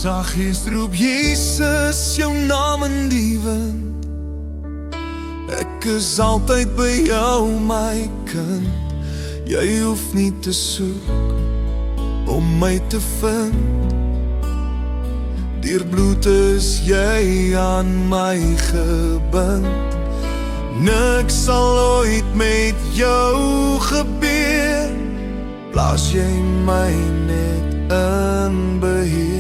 Saggies roep Jesus jou naam in die wind. Ek is altyd by jou, my kind. Jy hoef nie te soek om my te vind. Deur bloed is jy aan my gebind. Niks sal ooit met jou gebeur. Plaas jy my net in beheer.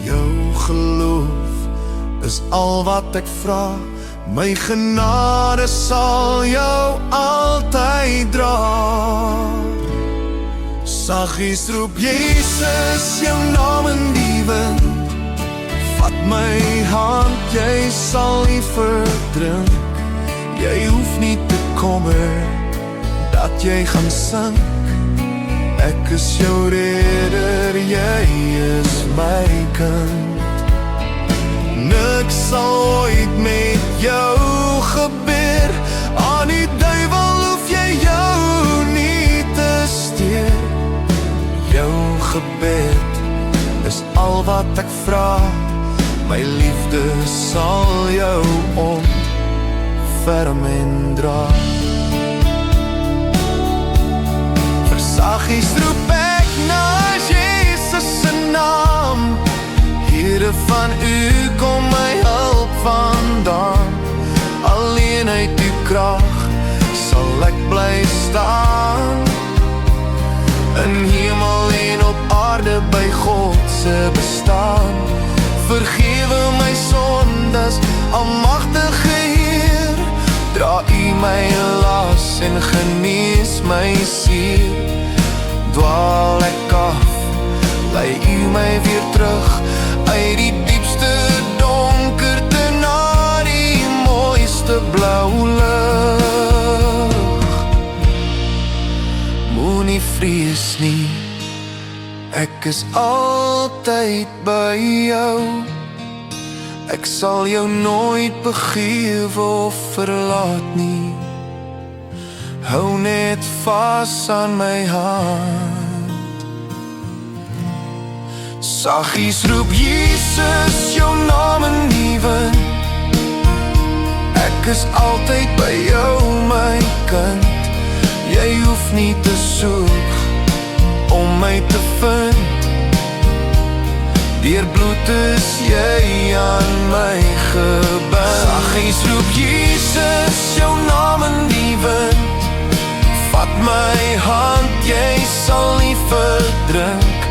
Jou geloof is al wat ek vra. My genade sal jou altyd dra. Saggies roep Jesus jou naam in die wind. Vat my hand, jy sal nie verdrink. Jy hoef nie te kommer dat jy gaan sink. Ek is jou redder, jy is my kind. Niks sal ooit met jou gebeur. Aan die duiwel hoef jy jou nie te steur. Jou gebed is al wat ek vra. My liefde sal jou ontferm en dra. Saggies roep ek na Jesus se naam. Here, van u kom my hulp vandaan. Alleen uit u krag sal ek bly staan. In hemel en op aarde by God se bestaan. Vergewe my sondes, almagtige Heer. Dra u my las en genees my siel. Dwaal ek af, lei u my weer terug. Uit die diepste donkerte na die mooiste blauwe lig. Moenie vrees nie, ek is altyd by jou. Ek sal jou nooit begewe of verlaat nie. Hou net vas aan my hand. Saggies roep Jesus jou naam in die wind. Ek is altyd by jou, my kind. Jy hoef nie te soek om my te vind. Deur bloed is jy aan my gebind. Saggies roep Jesus jou naam in die wind. Vat my hand, jy sal nie verdrink.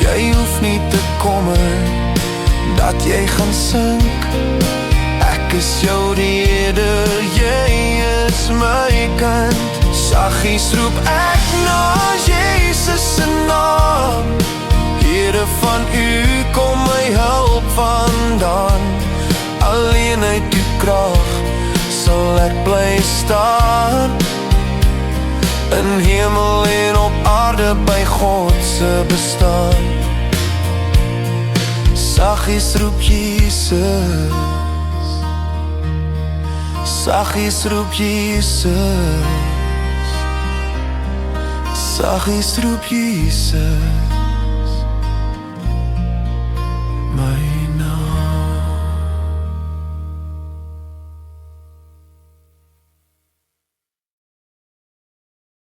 Jy hoef nie te kommer dat jy gaan sink. Ek is jou redder, jy is my kind. Saggies roep ek na Jesus se naam. Here, van u kom my hulp vandaan. Alleen uit u krag sal ek bly staan. In hemel en op aarde by God se bestaan. Saggies roep Jesus. Saggies roep Jesus. Saggies roep Jesus.